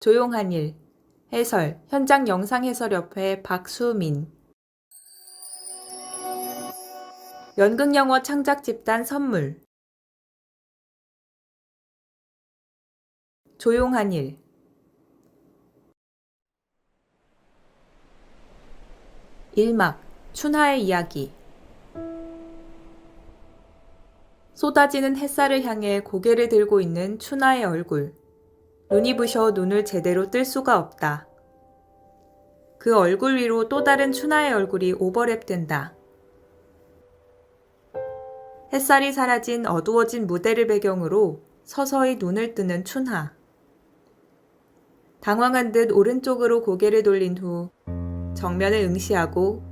조용한 일. 해설. 현장영상해설협회 박수민. 연극영어 창작집단 선물. 조용한 일. 일막. 춘하의 이야기. 쏟아지는 햇살을 향해 고개를 들고 있는 춘하의 얼굴. 눈이 부셔 눈을 제대로 뜰 수가 없다. 그 얼굴 위로 또 다른 춘하의 얼굴이 오버랩된다. 햇살이 사라진 어두워진 무대를 배경으로 서서히 눈을 뜨는 춘하. 당황한 듯 오른쪽으로 고개를 돌린 후 정면을 응시하고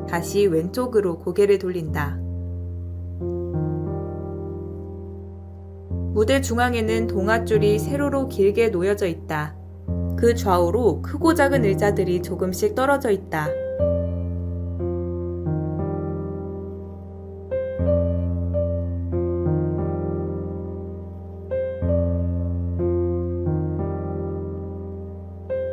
다시 왼쪽으로 고개를 돌린다. 무대 중앙에는 동아줄이 세로로 길게 놓여져 있다. 그 좌우로 크고 작은 의자들이 조금씩 떨어져 있다.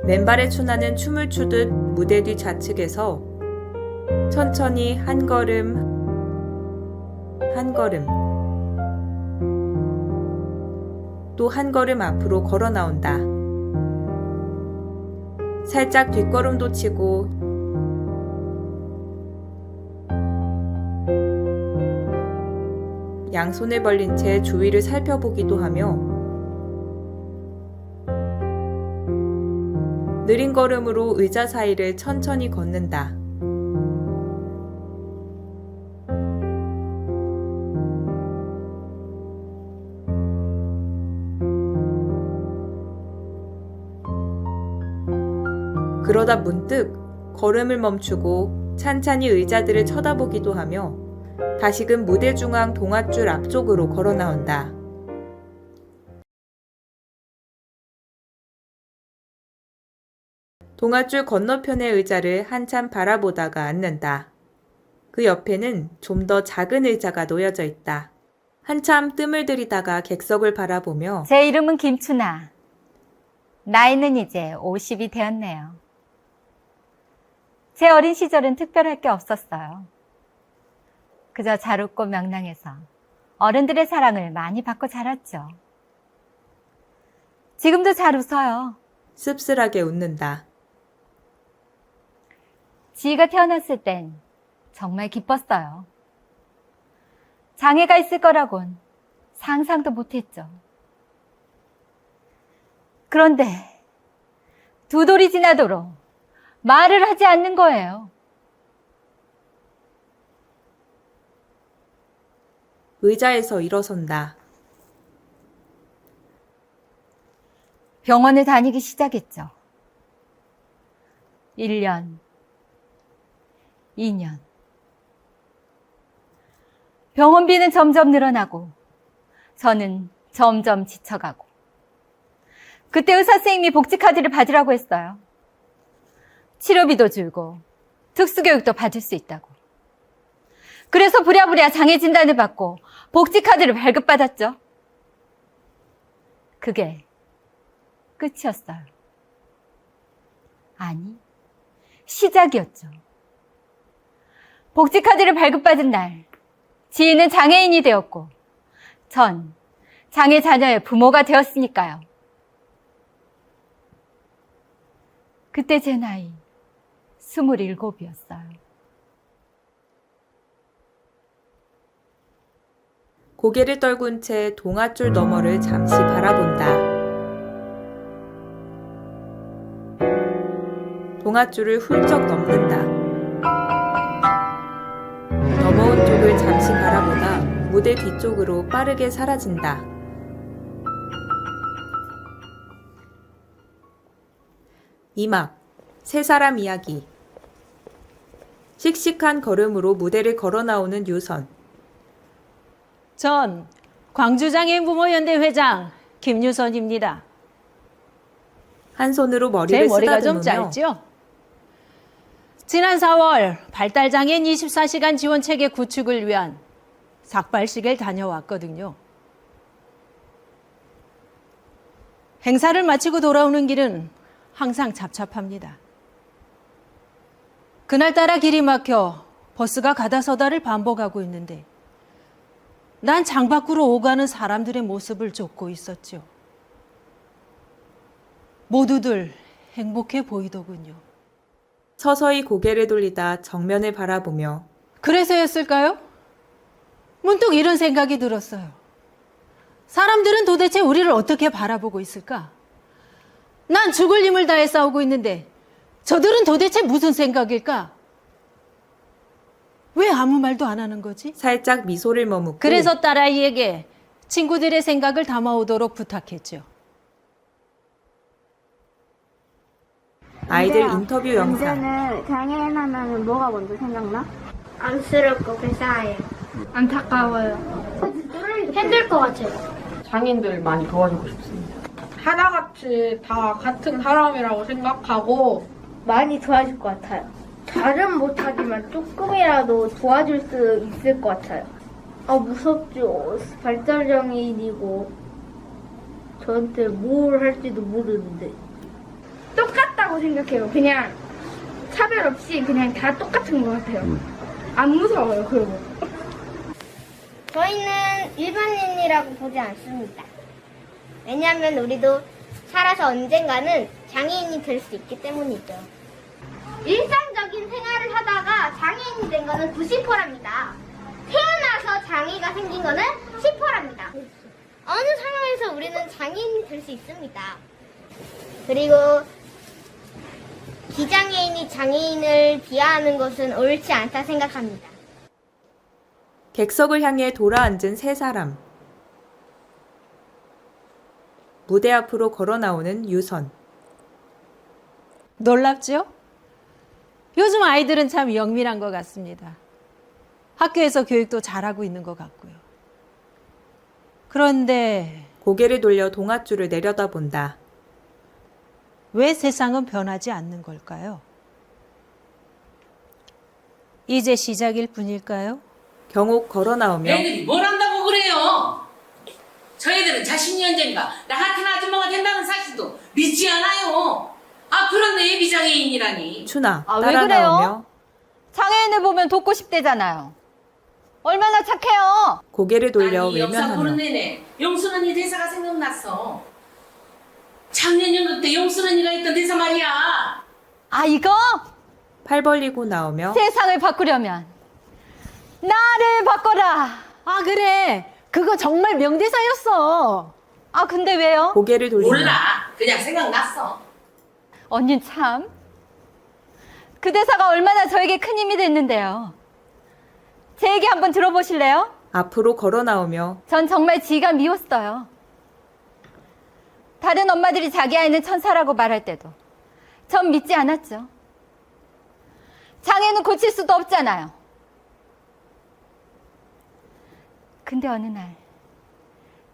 맨발의 춘하는 춤을 추듯 무대 뒤 좌측에서 천천히 한 걸음 한 걸음 또 한 걸음 앞으로 걸어 나온다. 살짝 뒷걸음도 치고 양손을 벌린 채 주위를 살펴보기도 하며 느린 걸음으로 의자 사이를 천천히 걷는다. 그러다 문득 걸음을 멈추고 찬찬히 의자들을 쳐다보기도 하며 다시금 무대 중앙 동아줄 앞쪽으로 걸어 나온다. 동아줄 건너편의 의자를 한참 바라보다가 앉는다. 그 옆에는 좀 더 작은 의자가 놓여져 있다. 한참 뜸을 들이다가 객석을 바라보며 제 이름은 김춘하. 나이는 이제 50이 되었네요. 제 어린 시절은 특별할 게 없었어요. 그저 잘 웃고 명랑해서 어른들의 사랑을 많이 받고 자랐죠. 지금도 잘 웃어요. 씁쓸하게 웃는다. 지희가 태어났을 땐 정말 기뻤어요. 장애가 있을 거라곤 상상도 못했죠. 그런데 두 돌이 지나도록 말을 하지 않는 거예요. 의자에서 일어선다. 병원을 다니기 시작했죠. 1년, 2년. 병원비는 점점 늘어나고 저는 점점 지쳐가고 그때 의사 선생님이 복지카드를 받으라고 했어요. 치료비도 줄고 특수교육도 받을 수 있다고. 그래서 부랴부랴 장애 진단을 받고 복지카드를 발급받았죠. 그게 끝이었어요. 아니, 시작이었죠. 복지카드를 발급받은 날, 지희는 장애인이 되었고 전 장애 자녀의 부모가 되었으니까요. 그때 제 나이 27이었어요. 고개를 떨군 채 동아줄 너머를 잠시 바라본다. 동아줄을 훌쩍 넘는다. 넘어온 쪽을 잠시 바라보다 무대 뒤쪽으로 빠르게 사라진다. 이막. 세 사람 이야기. 씩씩한 걸음으로 무대를 걸어 나오는 유선. 전 광주장애인 부모연대 회장 김유선입니다. 한 손으로 제 머리를 머리가 좀 쓰다듬으며 짧죠? 지난 4월 발달장애인 24시간 지원체계 구축을 위한 삭발식을 다녀왔거든요. 행사를 마치고 돌아오는 길은 항상 잡잡합니다. 그날따라 길이 막혀 버스가 가다 서다를 반복하고 있는데 난 창밖으로 오가는 사람들의 모습을 쫓고 있었죠. 모두들 행복해 보이더군요. 서서히 고개를 돌리다 정면을 바라보며 그래서였을까요? 문득 이런 생각이 들었어요. 사람들은 도대체 우리를 어떻게 바라보고 있을까? 난 죽을 힘을 다해 싸우고 있는데 저들은 도대체 무슨 생각일까? 왜 아무 말도 안 하는 거지? 살짝 미소를 머금고 그래서 딸아이에게 친구들의 생각을 담아오도록 부탁했죠. 아이들 인터뷰 영상. 문제는 장애인 하면은 뭐가 먼저 생각나? 안쓰럽고 불쌍해요. 안타까워요. 힘들 것 같아요. 장애인들 많이 도와주고 싶습니다. 하나같이 다 같은 사람이라고 생각하고 많이 도와줄 것 같아요. 잘은 못하지만 조금이라도 도와줄 수 있을 것 같아요. 아 무섭죠. 발달장애인이고 저한테 뭘 할지도 모르는데 똑같다고 생각해요. 그냥 차별 없이 그냥 다 똑같은 것 같아요. 안 무서워요. 그러고 저희는 일반인이라고 보지 않습니다. 왜냐하면 우리도 살아서 언젠가는 장애인이 될 수 있기 때문이죠. 일상적인 생활을 하다가 장애인이 된 거는 90%랍니다. 태어나서 장애가 생긴 거는 10%랍니다. 어느 상황에서 우리는 장애인이 될 수 있습니다. 그리고 비장애인이 장애인을 비하하는 것은 옳지 않다 생각합니다. 객석을 향해 돌아앉은 세 사람. 무대 앞으로 걸어 나오는 유선. 놀랍죠? 요즘 아이들은 참 영민한 것 같습니다. 학교에서 교육도 잘하고 있는 것 같고요. 그런데 고개를 돌려 동아줄을 내려다본다. 왜 세상은 변하지 않는 걸까요? 이제 시작일 뿐일까요? 경옥 걸어 나오며 애들이 뭘 안다고 그래요? 저희들은 자신이 언젠가 나 같은 아줌마가 된다는 사실도 믿지 않아요. 아 그런데 비장애인이라니. 추나 아, 왜 따라 그래요? 나오며 장애인을 보면 돕고 싶대잖아요. 얼마나 착해요. 고개를 돌려 아니, 이 영상 보는 외면하며 내내 용순 언니 대사가 생각났어. 작년 연극 때 용순 언니가 했던 대사 말이야. 아, 이거 팔 벌리고 나오며 세상을 바꾸려면 나를 바꿔라. 아 그래, 그거 정말 명대사였어. 아, 근데 왜요? 고개를 돌리며 몰라. 그냥 생각났어. 언닌 참. 그 대사가 얼마나 저에게 큰 힘이 됐는데요. 제 얘기 한번 들어보실래요? 앞으로 걸어 나오며 전 정말 지가 미웠어요. 다른 엄마들이 자기 아이는 천사라고 말할 때도 전 믿지 않았죠. 장애는 고칠 수도 없잖아요. 근데 어느 날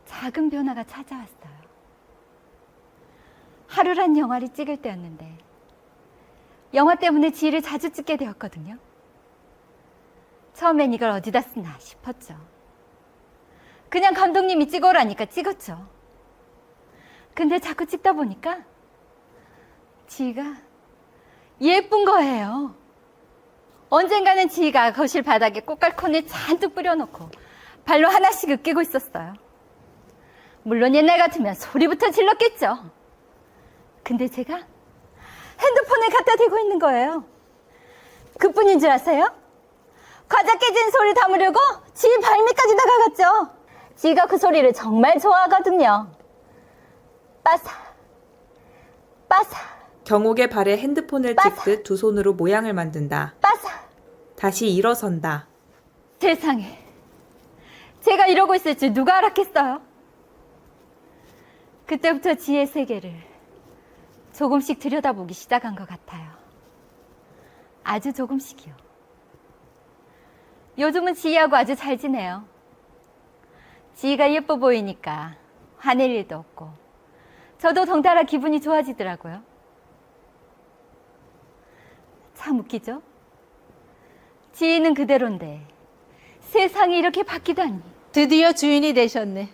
작은 변화가 찾아왔어요. 하루란 영화를 찍을 때였는데 영화 때문에 지휘를 자주 찍게 되었거든요. 처음엔 이걸 어디다 쓰나 싶었죠. 그냥 감독님이 찍어오라니까 찍었죠. 근데 자꾸 찍다 보니까 지희가 예쁜 거예요. 언젠가는 지희가 거실 바닥에 꽃갈콘을 잔뜩 뿌려놓고 발로 하나씩 으깨고 있었어요. 물론 옛날 같으면 소리부터 질렀겠죠. 근데 제가 핸드폰을 갖다 대고 있는 거예요. 그뿐인 줄 아세요? 과자 깨진 소리 담으려고 지희 발밑까지 다가갔죠. 지희가 그 소리를 정말 좋아하거든요. 빠사, 빠사, 경옥의 발에 핸드폰을 빠사. 찍듯 두 손으로 모양을 만든다. 빠사. 다시 일어선다. 세상에, 제가 이러고 있을 줄 누가 알았겠어요? 그때부터 지혜의 세계를 조금씩 들여다보기 시작한 것 같아요. 아주 조금씩이요. 요즘은 지희하고 아주 잘 지내요. 지희가 예뻐 보이니까 화낼 일도 없고 저도 덩달아 기분이 좋아지더라고요. 참 웃기죠? 지희는 그대로인데 세상이 이렇게 바뀌다니. 드디어 주인이 되셨네.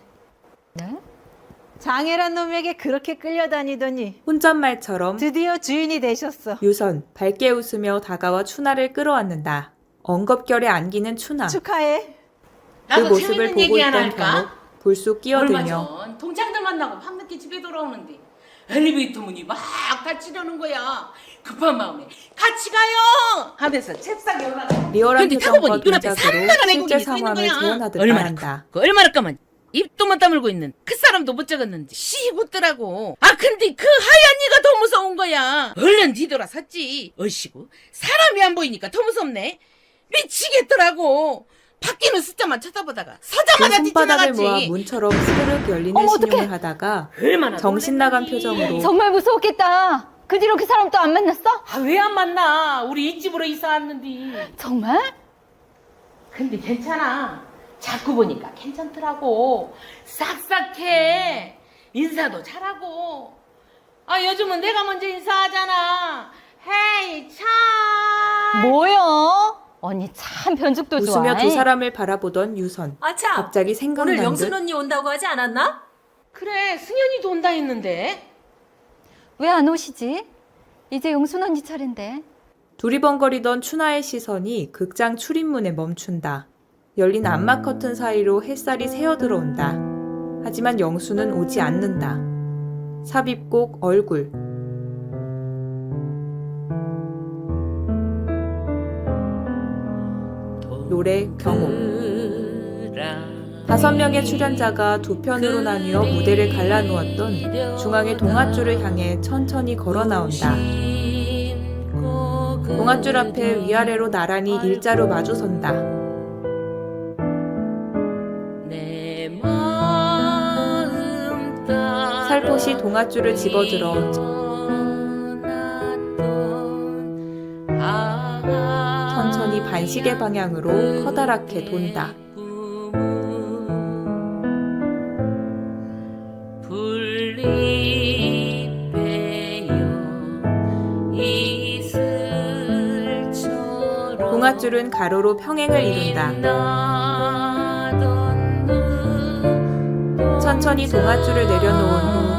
네? 장애란 놈에게 그렇게 끌려다니더니 혼잣말처럼 드디어 주인이 되셨어. 유선 밝게 웃으며 다가와 추나를 끌어안는다. 엉겁결에 안기는 추나. 축하해. 그 나도 모습을 재밌는 보고 얘기 하나 있던 할까? 경욱 불쑥 얼마 끼어들며 전 동창들 만나고 밤늦게 집에 돌아오는데 엘리베이터 문이 막 닫히려는 거야. 급한 마음에 같이 가요 하면서 잽싸게 올라가. 리얼한 근데 타고 표정과 보니 눈앞에 동작으로 산만한 실제 애국인이 서 있는 상황을 거야. 재현하듯 얼마나 말한다. 얼마나 까만 입도만 다물고 있는 그 사람도 못 적었는지 씩 웃더라고. 아 근데 그 하얀 이가 더 무서운 거야. 얼른 뒤돌아 섰지. 얼씨구 사람이 안 보이니까 더 무섭네. 미치겠더라고. 바뀌는 숫자만 쳐다보다가 그 서자마자 손바닥을 모아 뛰쳐나갔지. 문처럼 스르륵 열리는 어머, 신용을 하다가 얼마나 정신 나간 놀랬더니. 표정으로 정말 무서웠겠다. 그 뒤로 그 사람 또 안 만났어? 아, 왜 안 만나? 우리 이 집으로 이사 왔는데. 정말? 근데 괜찮아. 자꾸 보니까 괜찮더라고. 싹싹해. 인사도 잘하고. 아, 요즘은 내가 먼저 인사하잖아. 헤이, 참. 뭐요? 언니 참 변죽도 좋아. 웃으며 두 사람을 바라보던 유선. 아참, 갑자기 생각난 오늘 영순 듯 언니 온다고 하지 않았나? 그래, 승현이도 온다 했는데. 왜 안 오시지? 이제 용순 언니 차례인데. 두리번거리던 추나의 시선이 극장 출입문에 멈춘다. 열린 암막 커튼 사이로 햇살이 새어 들어온다. 하지만 영수는 오지 않는다. 삽입곡 얼굴. 노래 경호. 5명의 출연자가 두 편으로 나뉘어 무대를 갈라놓았던 중앙의 동아줄을 향해 천천히 걸어 나온다. 동아줄 앞에 위아래로 나란히 일자로 마주선다. 살포시 동아줄을 집어들어 천천히 반시계 방향으로 커다랗게 돈다. 동아줄은 가로로 평행을 이룬다. 천천히 동아줄을 내려놓은 후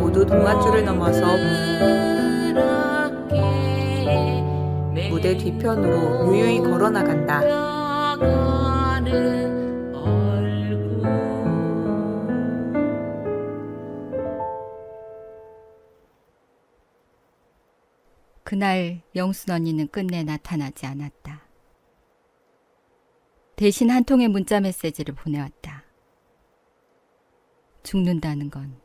모두 동아줄을 넘어서 무대 뒤편으로 유유히 걸어나간다. 그날 영순 언니는 끝내 나타나지 않았다. 대신 한 통의 문자 메시지를 보내왔다. 죽는다는 건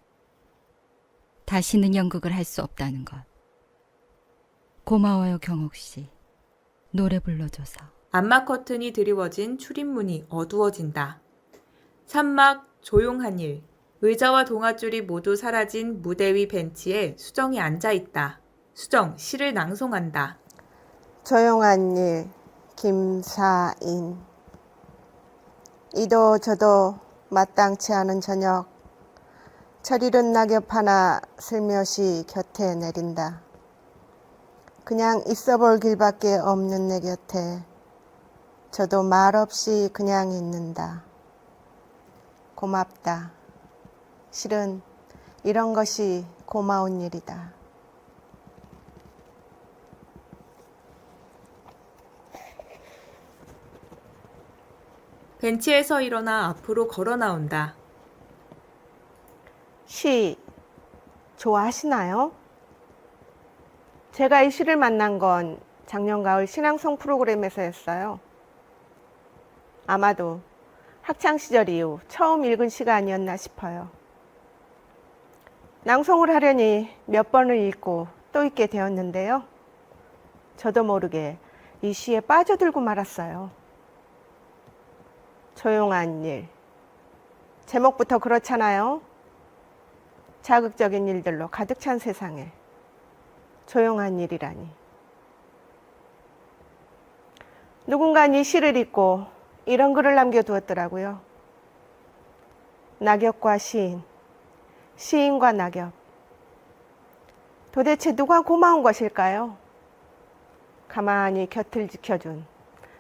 다시는 연극을 할 수 없다는 것. 고마워요 경옥 씨. 노래 불러줘서. 암막 커튼이 드리워진 출입문이 어두워진다. 산막 조용한 일. 의자와 동아줄이 모두 사라진 무대 위 벤치에 수정이 앉아있다. 수정, 시를 낭송한다. 조용한 일, 김사인. 이도 저도 마땅치 않은 저녁. 철이른 낙엽 하나 슬며시 곁에 내린다. 그냥 있어볼 길밖에 없는 내 곁에 저도 말없이 그냥 있는다. 고맙다. 실은 이런 것이 고마운 일이다. 벤치에서 일어나 앞으로 걸어 나온다. 시 좋아하시나요? 제가 이 시를 만난 건 작년 가을 신앙송 프로그램에서였어요. 아마도 학창시절 이후 처음 읽은 시가 아니었나 싶어요. 낭송을 하려니 몇 번을 읽고 또 읽게 되었는데요. 저도 모르게 이 시에 빠져들고 말았어요. 조용한 일. 제목부터 그렇잖아요. 자극적인 일들로 가득 찬 세상에 조용한 일이라니. 누군가 이 시를 읽고 이런 글을 남겨두었더라고요. 낙엽과 시인, 시인과 낙엽. 도대체 누가 고마운 것일까요? 가만히 곁을 지켜준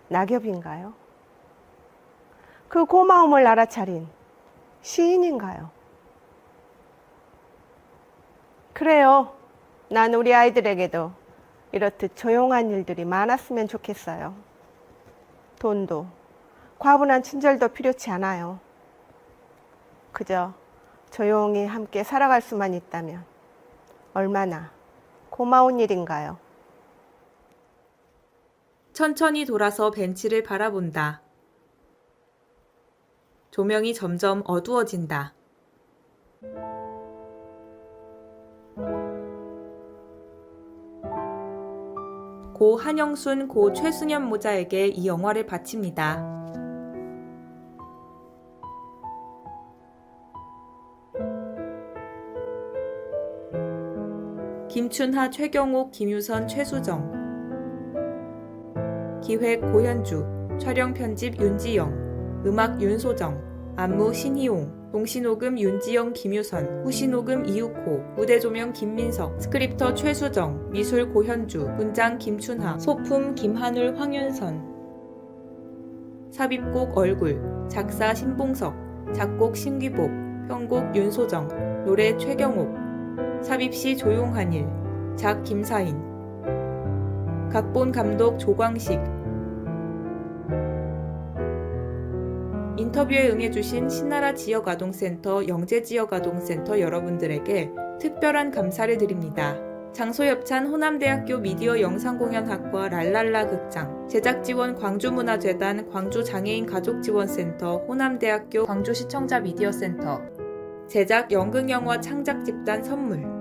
낙엽인가요? 그 고마움을 알아차린 시인인가요? 그래요. 난 우리 아이들에게도 이렇듯 조용한 일들이 많았으면 좋겠어요. 돈도 과분한 친절도 필요치 않아요. 그저 조용히 함께 살아갈 수만 있다면 얼마나 고마운 일인가요? 천천히 돌아서 벤치를 바라본다. 조명이 점점 어두워진다. 고 한영순, 고 최승연 모자에게 이 영화를 바칩니다. 김춘하, 최경옥, 김유선, 최수정. 기획 고현주, 촬영 편집 윤지영, 음악 윤소정, 안무 신희용, 동시녹음 윤지영, 김유선, 후시녹음 이욱호, 무대조명 김민석, 스크립터 최수정, 미술 고현주, 분장 김춘하, 소품 김한울, 황윤선. 삽입곡 얼굴, 작사 신봉석, 작곡 신귀복, 편곡 윤소정, 노래 최경옥, 삽입시 조용한일, 작 김사인. 각본 감독 조광식. 인터뷰에 응해주신 신나라 지역아동센터, 영재지역아동센터 여러분들에게 특별한 감사를 드립니다. 장소 협찬 호남대학교 미디어 영상공연학과 랄랄라 극장, 제작 지원 광주문화재단, 광주장애인 가족지원센터, 호남대학교 광주시청자 미디어센터, 제작 연극영화 창작집단 선물.